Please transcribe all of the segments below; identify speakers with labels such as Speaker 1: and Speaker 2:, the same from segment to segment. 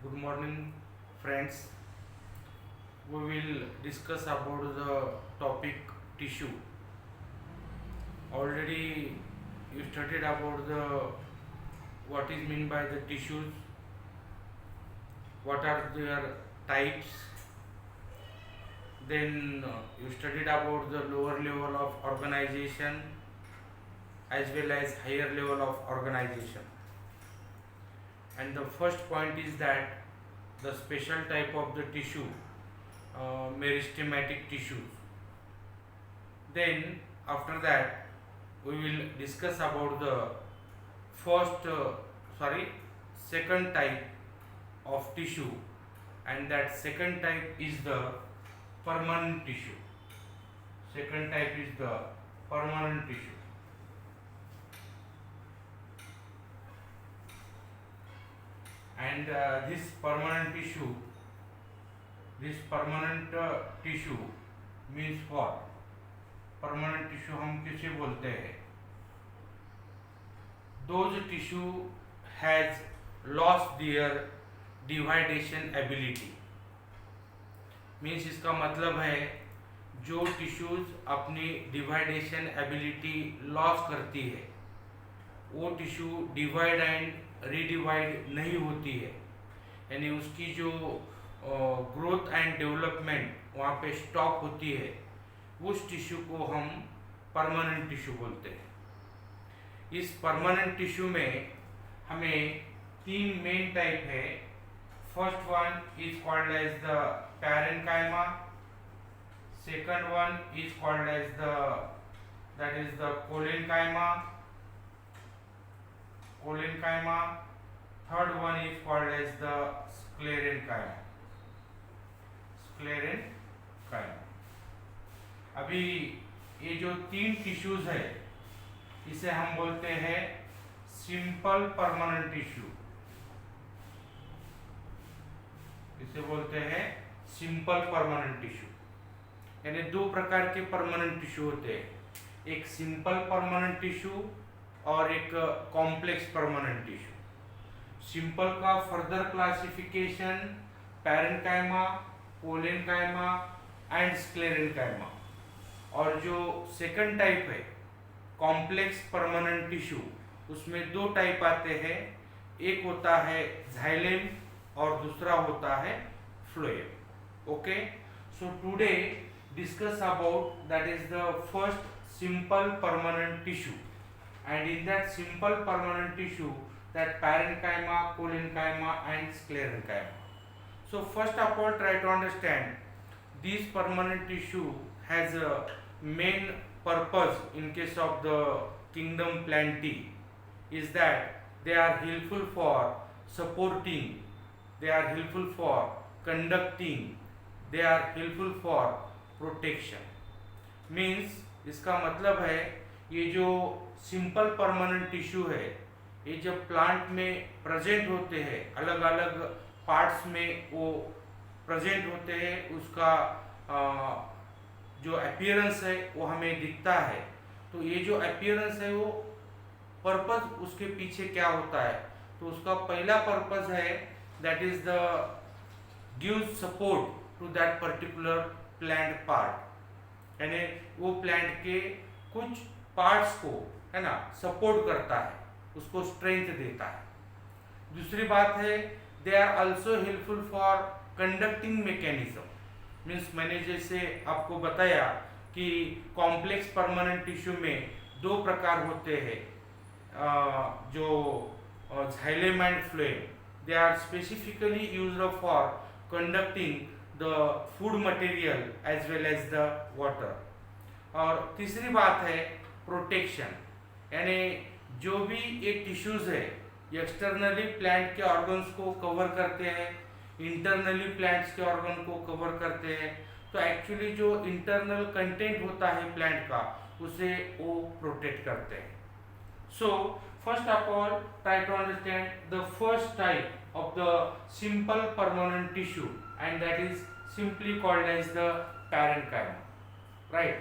Speaker 1: Good morning, friends. We will discuss about the topic tissue. Already you studied about the what is meant by the tissues, what are their types. Then you studied about the lower level of organization as well as higher level of organization. And the first point is that the special type of the tissue, meristematic tissues. Then after that we will discuss about the first second type of tissue, and that second type is the permanent tissue. Second type is the permanent tissue. And this permanent tissue means what? Permanent tissue हम किसे बोलते हैं? Those tissue has lost their dividation ability. Means इसका मतलब है जो tissues अपनी डिवाइडेशन ability loss करती है वो टिश्यू डिवाइड एंड रीडिवाइड नहीं होती है, यानी उसकी जो ग्रोथ एंड डेवलपमेंट वहाँ पे स्टॉप होती है, उस टिश्यू को हम परमानेंट टिश्यू बोलते हैं। इस परमानेंट टिश्यू में हमें तीन मेन टाइप है। First one is called as the parenchyma, second one is called as the collenchyma, third one is called as the sclerenchyma. अभी ये जो तीन टिश्यूज है इसे हम बोलते हैं सिंपल परमानेंट टिश्यू। इसे बोलते हैं सिंपल परमानेंट टिश्यू। यानी दो प्रकार के परमानेंट टिश्यू होते हैं, एक सिंपल परमानेंट टिश्यू और एक कॉम्प्लेक्स परमानेंट टिश्यू। सिंपल का further classification parenchyma, collenchyma and sclerenchyma, और जो सेकंड टाइप है कॉम्प्लेक्स परमानेंट टिश्यू, उसमें दो टाइप आते हैं, एक होता है जाइलम और दूसरा होता है phloem. Okay, so today discuss about that is the first simple permanent tissue, and in that simple permanent tissue that parenchyma, collenchyma and sclerenchyma. So first of all try to understand this permanent tissue has a main purpose in case of the kingdom Plantae is that they are helpful for supporting, they are helpful for conducting, they are helpful for protection. Means इसका मतलब है ये जो simple permanent tissue है ये जब plant में present होते हैं, अलग अलग पार्ट्स में वो प्रेजेंट होते हैं, उसका जो अपीयरेंस है वो हमें दिखता है। तो ये जो अपीयरेंस है वो पर्पस उसके पीछे क्या होता है, तो उसका पहला पर्पस है that is the give support to that particular plant part, यानी वो प्लांट के कुछ पार्ट्स को है ना सपोर्ट करता है, उसको स्ट्रेंथ देता है। दूसरी बात है they are also helpful for conducting mechanism. Means मैंने जैसे आपको बताया कि कॉम्प्लेक्स परमानेंट टिश्यू में दो प्रकार होते हैं, जो xylem and phloem, they are specifically used for conducting the food material as well as the water। और तीसरी बात है प्रोटेक्शन, यानी जो भी ये टिश्यूज है ये एक्सटर्नली प्लांट के ऑर्गन्स को कवर करते हैं, इंटरनली प्लांट्स के ऑर्गन को कवर करते हैं। तो एक्चुअली जो इंटरनल कंटेंट होता है प्लांट का उसे वो प्रोटेक्ट करते हैं। So first of all try to understand the first type of the simple permanent tissue, and that is simply called as the parenchyma, right?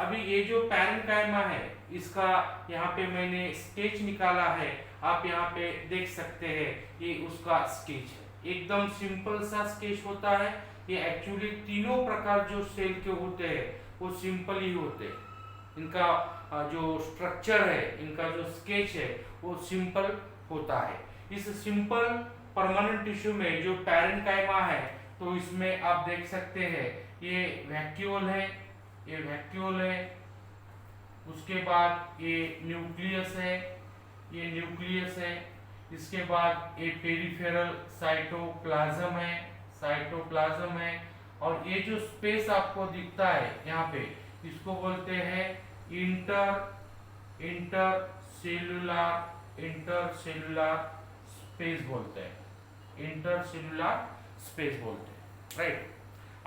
Speaker 1: अभी ये जो पैरेन्काइमा है इसका यहाँ पे मैंने स्केच निकाला है, आप यहाँ पे देख सकते हैं, ये उसका स्केच है। एकदम सिंपल सा स्केच होता है। ये एक्चुअली तीनों प्रकार जो सेल के होते हैं वो सिंपल ही होते हैं। इनका जो स्ट्रक्चर है, इनका जो स्केच है वो सिंपल होता है। इस सिंपल परमानेंट टिश्यू में जो पैरेन्काइमा है, तो इसमें आप देख सकते हैं ये वैक्यूल है, ये वैक्यूल है, उसके बाद ये न्यूक्लियस है, ये न्यूक्लियस है, इसके बाद ये पेरिफेरल साइटोप्लाज्म है, साइटोप्लाज्म है, और ये जो स्पेस आपको दिखता है यहाँ पे, इसको बोलते हैं इंटरसेल्युलर स्पेस बोलते हैं, इंटरसेल्युलर स्पेस बोलते हैं, राइट।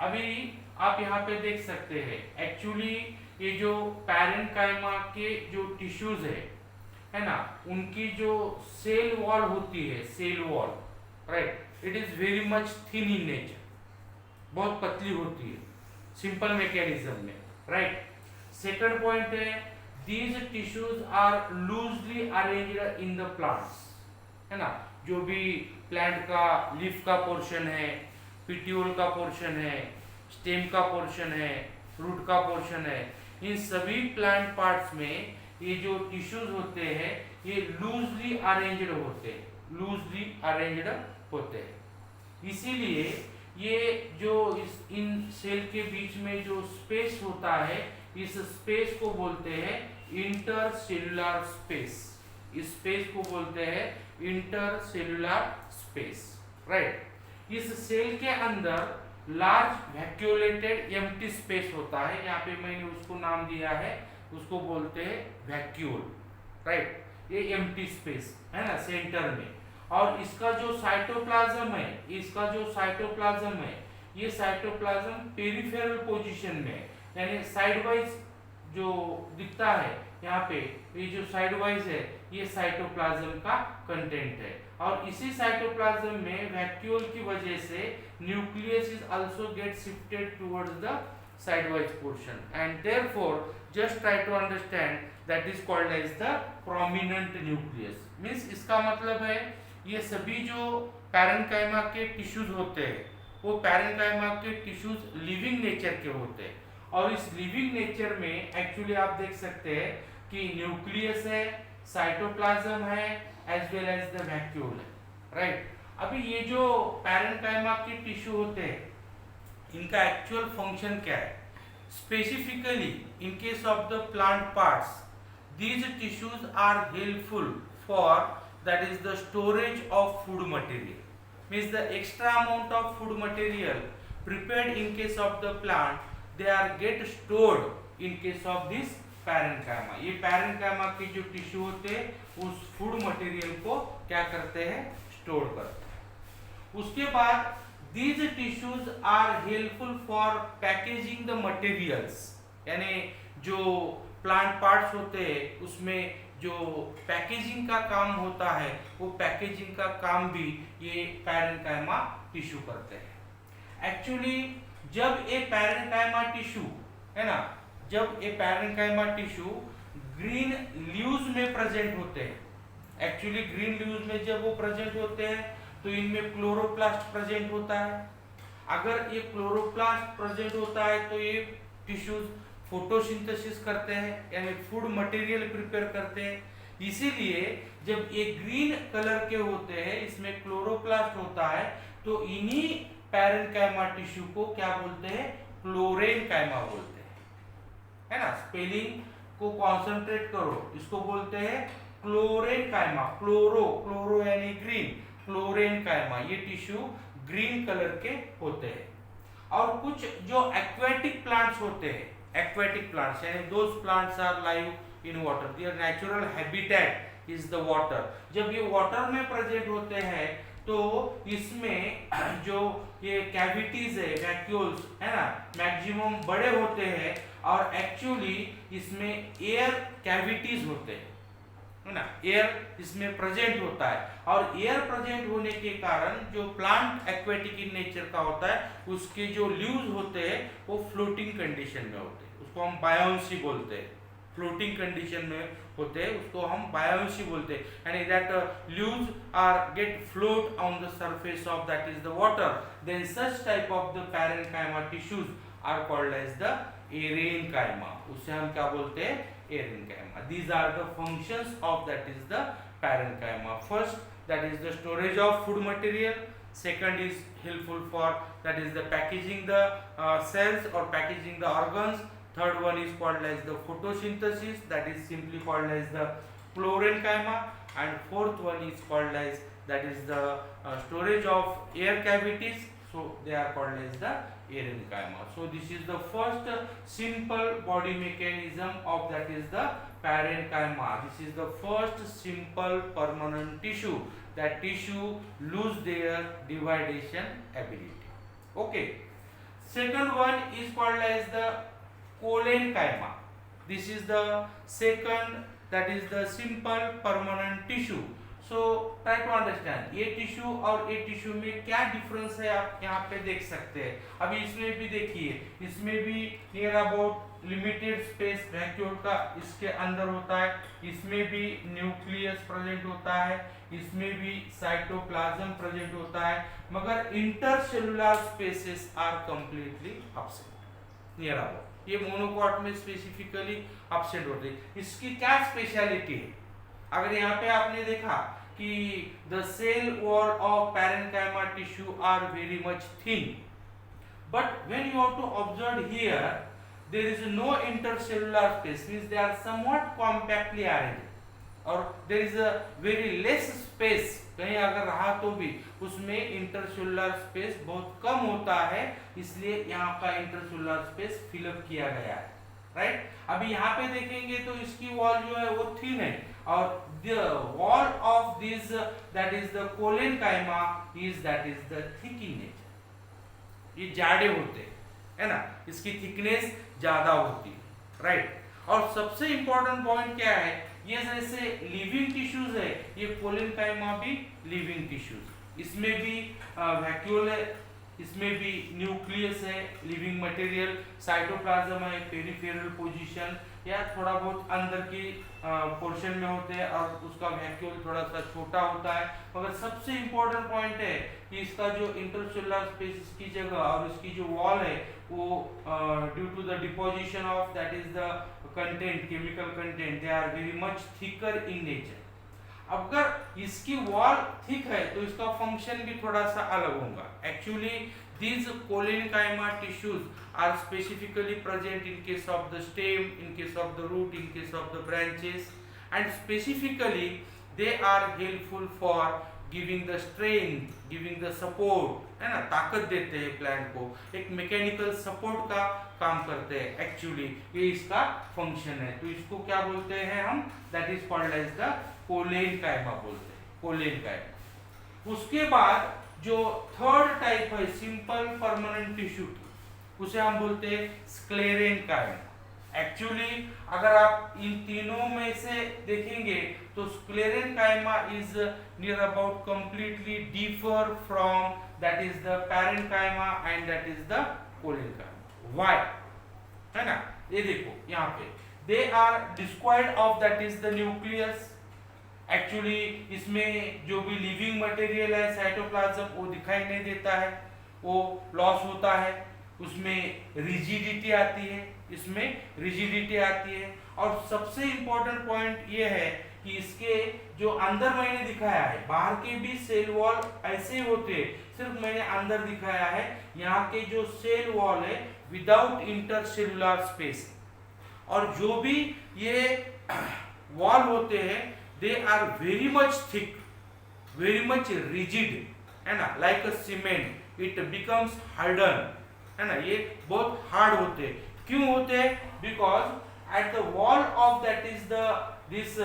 Speaker 1: अभी आप यहाँ पे देख सकते हैं एक्चुअली ये जो पैरेन्काइमा के जो टिश्यूज है ना, उनकी जो सेल वॉल होती है, cell wall, right, it is very much thin in nature, बहुत पतली होती है सिंपल मैकेनिज्म में, राइट। सेकंड पॉइंट है these tissues are loosely arranged in the plants, है ना, जो भी प्लांट का लीफ का पोर्शन है, पिट्यूल का पोर्शन है, स्टेम का पोर्शन है, रूट का पोर्शन है, इन सभी प्लांट पार्ट्स में ये जो टिश्यूज होते हैं ये लूजली अरेंज्ड होते हैं, लूजली अरेंज्ड होते हैं। इसीलिए ये जो इन सेल के बीच में जो स्पेस होता है, इस स्पेस को बोलते हैं इंटरसेल्युलर स्पेस, इस स्पेस को बोलते हैं इंटरसेल्युलर स्पेस, राइट। इस सेल के अंदर लार्ज वैक्यूलेटेड एम्प्टी स्पेस होता है, यहाँ पे मैंने उसको नाम दिया है, उसको बोलते हैं वैक्यूल, राइट। ये एम्प्टी स्पेस है ना सेंटर में, और इसका जो साइटोप्लाज्म है, इसका जो साइटोप्लाज्म है, ये साइटोप्लाज्म पेरिफेरल पोजीशन में, यानी साइडवाइज जो दिखता है यहाँ पे, ये जो साइडवाइज है ये साइटोप्लाज्म का कंटेंट है, और इसी साइटोप्लाज्म में वैक्यूल की वजह से nucleus is also get shifted towards the sidewise portion, and therefore just try to understand that is called as the prominent nucleus. Means इसका मतलब है ये सभी जो पैरेन्काइमा के टिश्यूज होते हैं वो पैरेन्काइमा के टिश्यूज लिविंग नेचर के होते हैं, और इस लिविंग नेचर में एक्चुअली आप देख सकते हैं कि न्यूक्लियस है, साइटोप्लाज्म है, as well as the vacuole है, राइट। अभी ये जो पैरेन्काइमा के टिश्यू होते हैं इनका एक्चुअल फंक्शन क्या है? Specifically in case of the plant parts these tissues are helpful for, that is the storage of food material, means the extra amount of food material prepared in case of the plant they are get stored in case of this parenchyma. ये parenchyma के जो tissue होते हैं उस food material को क्या करते हैं? स्टोर करते हैं। उसके बाद these tissues are helpful for packaging the materials, यानी जो प्लांट पार्ट्स होते हैं उसमें जो पैकेजिंग का काम होता है वो पैकेजिंग का काम भी ये पैरेन्काइमा टिश्यू करते हैं। एक्चुअली जब ये पैरेन्काइमा टिश्यू है ना, जब ये पैरेन्काइमा टिश्यू ग्रीन लीव्स में प्रेजेंट होते हैं, एक्चुअली ग्रीन लीव्स में जब वो प्रेजेंट होते हैं तो इनमें क्लोरोप्लास्ट प्रेजेंट होता है। अगर ये क्लोरोप्लास्ट प्रेजेंट होता है तो ये टिश्यूज फोटोसिंथेसिस करते हैं, यानी फूड मटेरियल प्रिपेयर करते हैं। इसीलिए जब ये ग्रीन कलर के होते हैं, इसमें क्लोरोप्लास्ट होता है, तो इन्हीं पैरेन्काइमा टिश्यू को क्या बोलते हैं? क्लोरेन्काइमा बोलते हैं, है ना। स्पेलिंग को कॉन्सेंट्रेट करो, इसको बोलते हैं क्लोरेन्काइमा। क्लोरो यानी ग्रीन, क्लोरेन्काइमा, ये टिश्यू ग्रीन कलर के होते हैं। और कुछ जो एक्वेटिक प्लांट्स होते हैं, aquatic plants यानी those plants are live in water, their natural habitat is the water। जब ये water में प्रेजेंट होते हैं तो इसमें जो ये कैविटीज है, वैक्यूल्स है ना, मैक्सिमम बड़े होते हैं, और एक्चुअली इसमें एयर कैविटीज होते हैं, है ना, एयर इसमें प्रेजेंट होता है, और एयर प्रेजेंट होने के कारण जो प्लांट एक्वेटिक इन नेचर का होता है उसके जो लीव्स होते हैं वो फ्लोटिंग कंडीशन में होते हैं, उसको हम बायोन्सी बोलते हैं, फ्लोटिंग कंडीशन में होते हैं उसको हम बायोमेसी बोलते हैं, यानी that leaves are get float on the surface of that is the water, then such type of the parenchyma tissues are called as the aerenchyma, उसे हम क्या बोलते हैं, aerenchyma. These are the functions of that is the parenchyma. First that is the storage of food material, second is helpful for that is the packaging the cells or packaging the organs, third one is called as the photosynthesis, that is simply called as the parenchyma, and fourth one is called as that is the storage of air cavities, so they are called as the parenchyma. So this is the first simple body mechanism of that is the parenchyma. This is the first simple permanent tissue, that tissue lose their dividation ability. Okay, second one is called as the parenchyma. This is the second, that is the simple permanent tissue. So try to understand ये tissue और ये tissue में क्या difference है, आप यहाँ पे देख सकते हैं। अभी इसमें भी देखिए, इसमें भी near about limited space vacuole का इसके अंदर होता है, इसमें भी न्यूक्लियस प्रेजेंट होता है, इसमें भी साइटोप्लाज्म प्रेजेंट होता है, मगर intercellular spaces are completely absent near about. ये मोनोकॉट में स्पेसिफिकली एब्सेंट होते हैं। इसकी क्या स्पेशलिटी है, अगर यहाँ पे आपने देखा कि the cell wall of parenchyma tissue are very much thin, but when you have to observe here there is no intercellular space, means they are somewhat compactly arranged, और there is a very less space, कहीं अगर रहा तो भी उसमें intercellular space बहुत कम होता है, इसलिए यहाँ का इंटरसेलुलर स्पेस फिलअप किया गया है, राइट। अभी यहाँ पे देखेंगे तो इसकी वॉल जो है वो थिन है, और the wall of this that is the parenchyma is that is the thick in nature, ये जाड़े होते है ना, इसकी थिकनेस ज्यादा होती है, राइट। और सबसे इंपॉर्टेंट पॉइंट क्या है, ये जैसे लिविंग टिश्यूज है, ये parenchyma भी लिविंग टिश्यूज, इसमें भी वैक्यूल है, इसमें भी न्यूक्लियस है, लिविंग मटेरियल, साइटोप्लाज्म है, पेरिफेरल पोजीशन या थोड़ा बहुत अंदर की पोर्शन में होते हैं, और उसका वैक्यूल थोड़ा सा छोटा होता है, मगर सबसे इंपॉर्टेंट पॉइंट है कि इसका जो इंटरसेलुलर स्पेस की जगह और इसकी जो वॉल है वो due to the deposition of that is the content, chemical content, they are very much thicker in nature. अगर इसकी वॉल थिक है तो इसका फंक्शन भी थोड़ा सा अलग होगा। Actually these parenchyma tissues are specifically present in case of the stem, in case of the root, in case of the branches, and specifically they are helpful for giving the strength, giving the support, है ना, ताकत देते हैं plant को, एक mechanical support का काम करते हैं। एक्चुअली ये इसका फंक्शन है, तो इसको क्या बोलते हैं हम, that is called as the parenchyma बोलते हैं, parenchyma। उसके बाद जो थर्ड टाइप है सिंपल परमानेंट टिश्यू, उसे हम बोलते हैं स्क्लेरेनकाइमा। एक्चुअली अगर आप इन तीनों में से देखेंगे तो sclerenchyma is near about completely differ from that is the parenchyma and that is the parenchyma। Why, है ना, ये देखो यहाँ पे दे आर डिस्क्वायर्ड of that is the nucleus. Actually इसमें जो भी लिविंग मटेरियल है साइटोप्लाज्म वो दिखाई नहीं देता है, वो लॉस होता है, उसमें रिजिडिटी आती है, इसमें रिजिडिटी आती है। और सबसे इंपॉर्टेंट पॉइंट ये है कि इसके जो अंदर मैंने दिखाया है, बाहर के भी सेल वॉल ऐसे ही होते हैं, सिर्फ मैंने अंदर दिखाया है, यहाँ के जो सेल वॉल है विदाउट इंटरसेलुलर स्पेस, और जो भी ये वॉल होते हैं they are very much thick, very much rigid, है ना, like a cement, it becomes hardened, है ना, ये बहुत हार्ड होते हैं। क्यों होते हैं, because at the wall of that is the this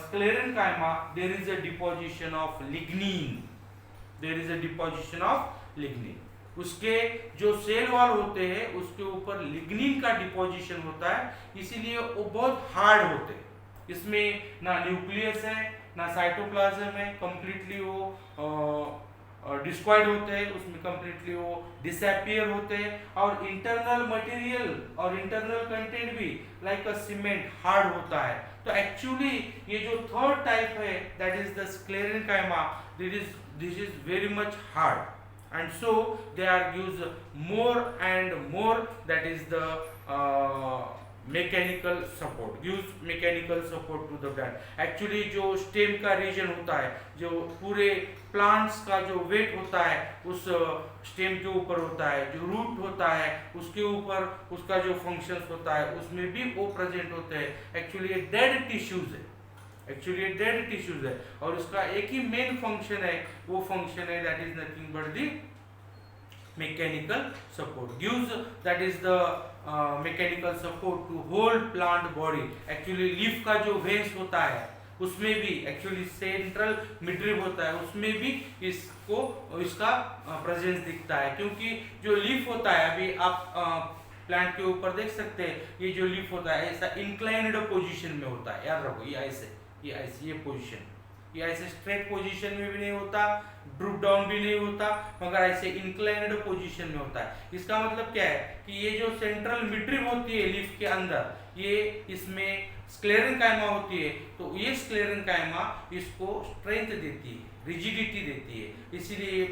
Speaker 1: sclerenchyma there is a deposition of lignin, there is a deposition of lignin। उसके जो सेल वॉल होते हैं उसके ऊपर लिग्निन का डिपोजिशन होता है, इसीलिए वो बहुत हार्ड होते हैं। इसमें ना न्यूक्लियस है ना साइटोप्लाज्म है, कंप्लीटली वो डिस्क्वाइड होते हैं, उसमें कंप्लीटली वो डिसअपियर होते हैं, और इंटरनल मटेरियल और इंटरनल कंटेंट भी लाइक अ सीमेंट हार्ड होता है। तो एक्चुअली ये जो थर्ड टाइप है that is the sclerenchyma, this is very much hard and so they are use more and more, that is the mechanical support, use mechanical support to the plant. Actually जो stem का region होता है, जो पूरे plants का जो wait होता है उस स्टेम के ऊपर होता है, जो रूट होता है उसके ऊपर उसका जो फंक्शंस होता है उसमें भी वो प्रेजेंट होते हैं। एक्चुअली ये डेड टिश्यूज है, एक्चुअली ये डेड टिश्यूज है, और उसका एक ही मेन फंक्शन है, वो फंक्शन है that is nothing but the mechanical support, gives that is the mechanical support to whole plant body। actually leaf का जो veins होता है उसमें भी एक्चुअली सेंट्रल मिडरिब होता है, उसमें भी इसका प्रेजेंस दिखता है, क्योंकि जो लीफ होता है अभी आप प्लांट के ऊपर देख सकते हैं, ये जो लीफ होता है ऐसा इंक्लाइंड पोजीशन में होता है, याद रखो, ये पोजीशन, ये ऐसे स्ट्रेट पोजीशन में भी नहीं होता, ड्रूप डाउन भी नहीं होता, मगर ऐसे इंक्लाइंड पोजीशन में होता है। इसका मतलब क्या है कि ये जो सेंट्रल मिडरिब होती है लीफ के अंदर, ये इसमें स्क्लेरेन्काइमा होती है, तो ये स्क्लेरेन्काइमा इसको स्ट्रेंथ देती है, रिजिडिटी देती है, इसीलिए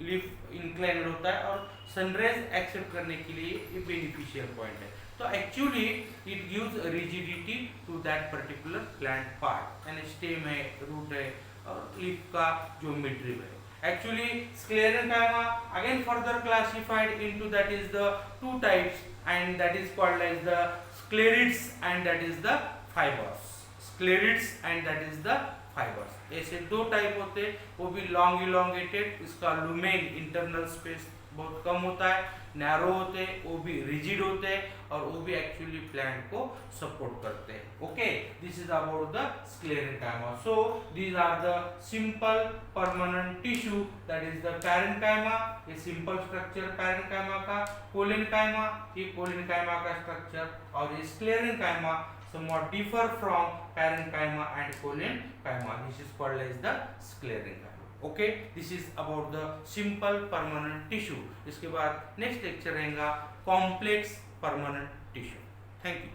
Speaker 1: लीफ इंक्लाइंड होता है और सनराइज एक्सेप्ट करने के लिए ये बेनिफिशियल पॉइंट है। तो actually it gives rigidity to that particular plant part, यानी स्टेम है, रूट है और लीफ का जो मिडरिब है। Actually sclerenchyma again further classified into that is the two types, and that is called as the sclerids and that is the fibers, sclerids and that is the fibers। ऐसे दो type होते हैं, वो भी long elongated, इसका lumen internal space बहुत कम होता है, नैरो होते हैं, वो भी रिजिड होते हैं और वो भी एक्चुअली प्लांट को सपोर्ट करते हैं। Okay, this is about the sclerenchyma. So these are the simple permanent tissue, that is the parenchyma, ये सिंपल स्ट्रक्चर पैरेन्काइमा का, कोलेन्काइमा, ये कोलेन्काइमा का स्ट्रक्चर, और ये sclerenchyma somewhat differ from parenchyma and colenenchyma, this is called as the sclerenchyma। okay, this is about the simple permanent tissue। इसके बाद next lecture रहेगा complex permanent tissue. Thank you.